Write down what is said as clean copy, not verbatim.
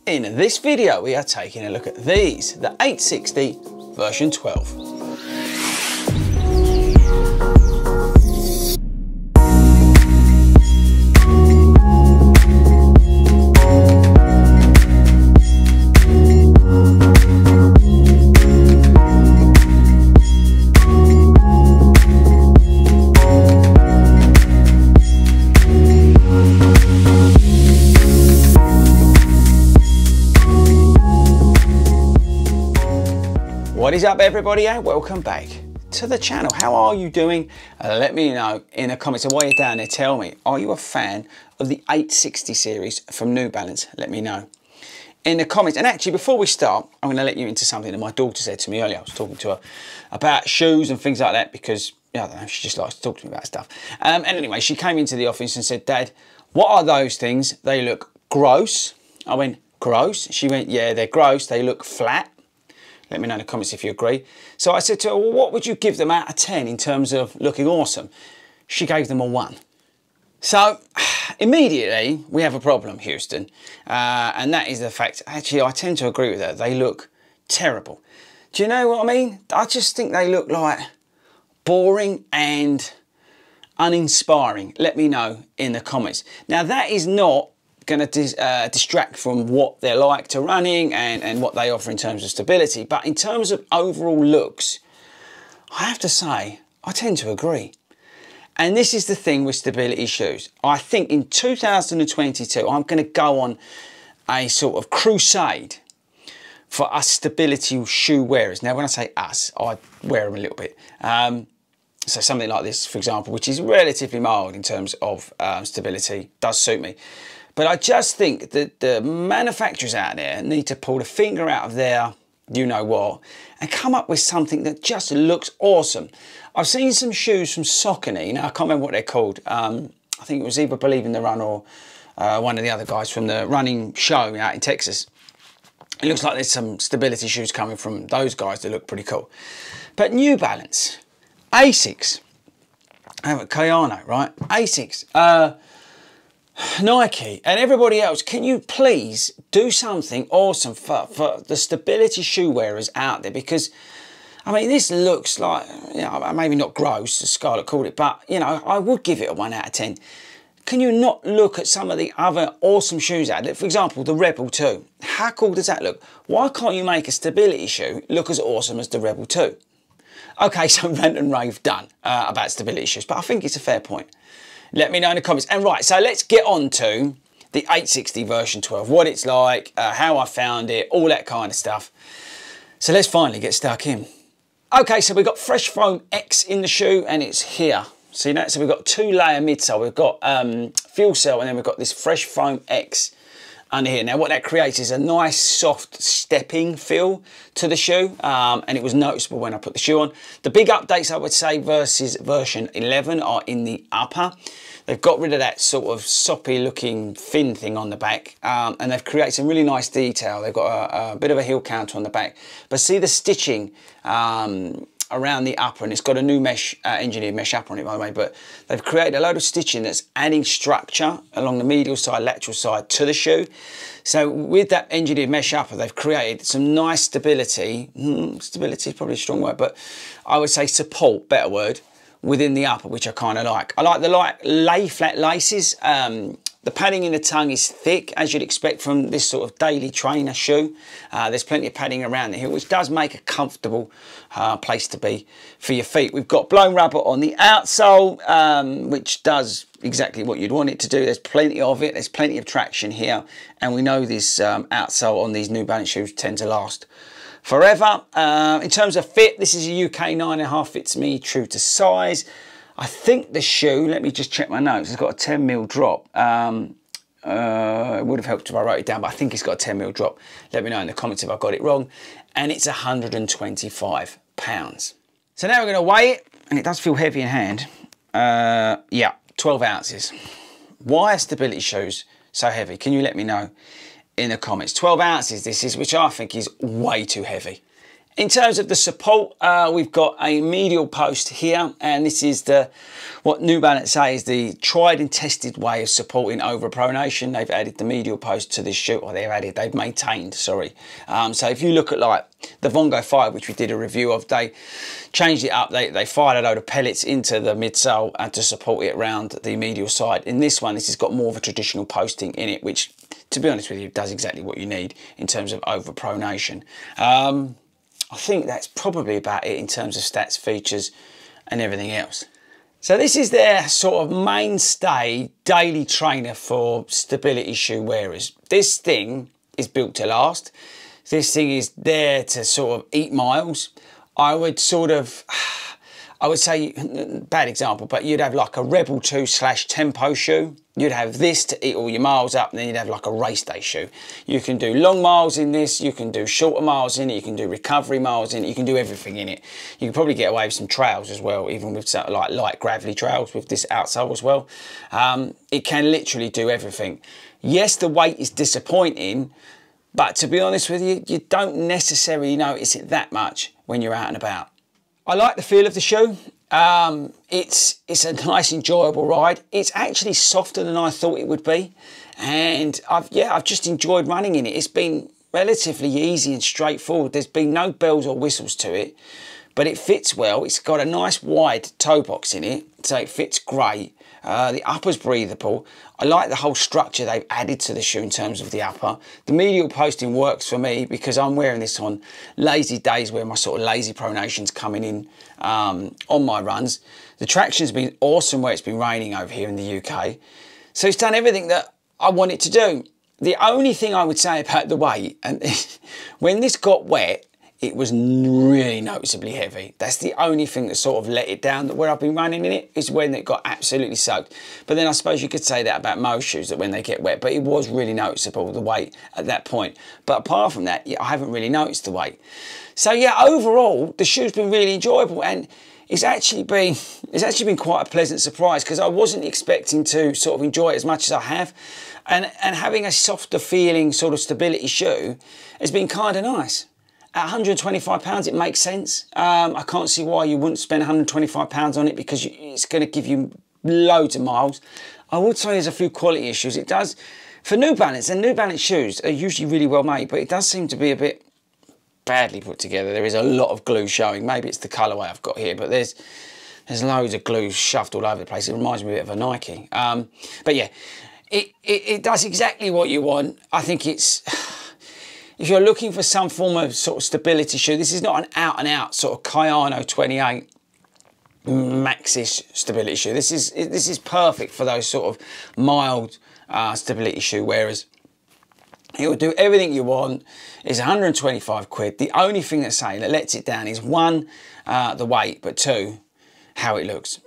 In this video, we are taking a look at these, the 860 version 12. What is up everybody and welcome back to the channel. How are you doing? Let me know in the comments, and while you're down there, tell me, are you a fan of the 860 series from New Balance? Let me know in the comments. And actually, before we start, I'm going to let you into something that my daughter said to me earlier. I was talking to her about shoes and things like that because, I don't know, she just likes to talk to me about stuff. And anyway, she came into the office and said, Dad, what are those things? They look gross. I went, gross? She went, yeah, they're gross. They look flat. Let me know in the comments if you agree. So I said to her, well, what would you give them out of 10 in terms of looking awesome? She gave them a 1. So immediately we have a problem, Houston. And that is the fact, actually, I tend to agree with her. They look terrible. Do you know what I mean? I just think they look like boring and uninspiring. Let me know in the comments. Now that is not going to distract from what they're like to running and what they offer in terms of stability, but in terms of overall looks, I have to say I tend to agree. And this is the thing with stability shoes. I think in 2022 I'm going to go on a sort of crusade for us stability shoe wearers. Now when I say us, I wear them a little bit. So something like this, for example, which is relatively mild in terms of stability, does suit me. But I just think that the manufacturers out there need to pull the finger out of their you-know-what and come up with something that just looks awesome. I've seen some shoes from Saucony. Now, I can't remember what they're called. I think it was either Believe in the Run or one of the other guys from the running show out in Texas. It looks like there's some stability shoes coming from those guys that look pretty cool. But New Balance, Asics, Kayano, right? Asics, Nike and everybody else, can you please do something awesome for the stability shoe wearers out there? Because, I mean, this looks like, maybe not gross, as Scarlett called it, but, I would give it a 1 out of 10. Can you not look at some of the other awesome shoes out there? For example, the Rebel 2. How cool does that look? Why can't you make a stability shoe look as awesome as the Rebel 2? Okay, so rant and rave done about stability shoes, but I think it's a fair point. Let me know in the comments. And right, so let's get on to the 860 version 12, what it's like, how I found it, all that kind of stuff. So let's finally get stuck in. Okay, so we've got Fresh Foam X in the shoe and it's here. See that? So we've got 2-layer midsole. We've got Fuel Cell and then we've got this Fresh Foam X under here. Now what that creates is a nice soft stepping feel to the shoe, and it was noticeable when I put the shoe on. The big updates I would say versus version 11 are in the upper. They've got rid of that sort of soppy looking fin thing on the back, and they've created some really nice detail. They've got a bit of a heel counter on the back, but see the stitching around the upper, and it's got a new mesh, engineered mesh upper on it by the way, but they've created a load of stitching that's adding structure along the medial side, lateral side to the shoe. So with that engineered mesh upper, they've created some nice stability, stability is probably a strong word, but I would say support, better word, within the upper, which I kind of like. I like the lay flat laces. The padding in the tongue is thick, as you'd expect from this sort of daily trainer shoe. There's plenty of padding around the heel, which does make a comfortable place to be for your feet. We've got blown rubber on the outsole, which does exactly what you'd want it to do. There's plenty of it. There's plenty of traction here. And we know this outsole on these New Balance shoes tend to last forever. In terms of fit, this is a UK 9.5, fits me true to size. I think the shoe, let me just check my notes, it's got a 10mm drop. It would have helped if I wrote it down, but I think it's got a 10mm drop. Let me know in the comments if I got it wrong. And it's 125 pounds. So now we're going to weigh it, and it does feel heavy in hand. Yeah, 12 ounces. Why are stability shoes so heavy? Can you let me know in the comments? 12 ounces this is, which I think is way too heavy. In terms of the support, we've got a medial post here, and this is what New Balance say is the tried and tested way of supporting overpronation. They've added the medial post to this shoe, or they've maintained, sorry. So if you look at like the Vongo 5, which we did a review of, they changed it up. They fired a load of pellets into the midsole to support it around the medial side. In this one, this has got more of a traditional posting in it, which, to be honest with you, does exactly what you need in terms of overpronation. I think that's probably about it in terms of stats, features and everything else. So this is their sort of mainstay daily trainer for stability shoe wearers. This thing is built to last. This thing is there to sort of eat miles. I would say, bad example, but you'd have like a Rebel 2/Tempo shoe. You'd have this to eat all your miles up, and then you'd have like a race day shoe. You can do long miles in this, you can do shorter miles in it, you can do recovery miles in it, you can do everything in it. You can probably get away with some trails as well, even with like light gravelly trails with this outsole as well. It can literally do everything. Yes, the weight is disappointing, but to be honest with you, you don't necessarily notice it that much when you're out and about. I like the feel of the shoe. It's a nice, enjoyable ride. It's actually softer than I thought it would be, and I've just enjoyed running in it. It's been relatively easy and straightforward. There's been no bells or whistles to it, but it fits well. It's got a nice wide toe box in it, so it fits great. The upper's breathable. I like the whole structure they've added to the shoe in terms of the upper. The medial posting works for me because I'm wearing this on lazy days where my sort of lazy pronation's coming in on my runs. The traction's been awesome where it's been raining over here in the UK. So it's done everything that I want it to do. The only thing I would say about the weight, and when this got wet, it was really noticeably heavy. That's the only thing that sort of let it down. Where I've been running in it is when it got absolutely soaked. But then I suppose you could say that about most shoes, that when they get wet, but it was really noticeable, the weight at that point. But apart from that, yeah, I haven't really noticed the weight. So yeah, overall, the shoe's been really enjoyable, and it's actually been quite a pleasant surprise because I wasn't expecting to sort of enjoy it as much as I have. And having a softer feeling sort of stability shoe has been kind of nice. At £125, it makes sense. I can't see why you wouldn't spend £125 on it because it's going to give you loads of miles. I would say there's a few quality issues. It does, for New Balance, and New Balance shoes are usually really well made, but it does seem to be a bit badly put together. There is a lot of glue showing. Maybe it's the colourway I've got here, but there's loads of glue shoved all over the place. It reminds me a bit of a Nike. But yeah, it does exactly what you want. I think it's... If you're looking for some form of sort of stability shoe, this is not an out-and-out sort of Kayano 28 Maxis stability shoe. This is perfect for those sort of mild stability shoe wearers. It will do everything you want. It's 125 quid. The only thing that's saying that lets it down is one, the weight, but two, how it looks.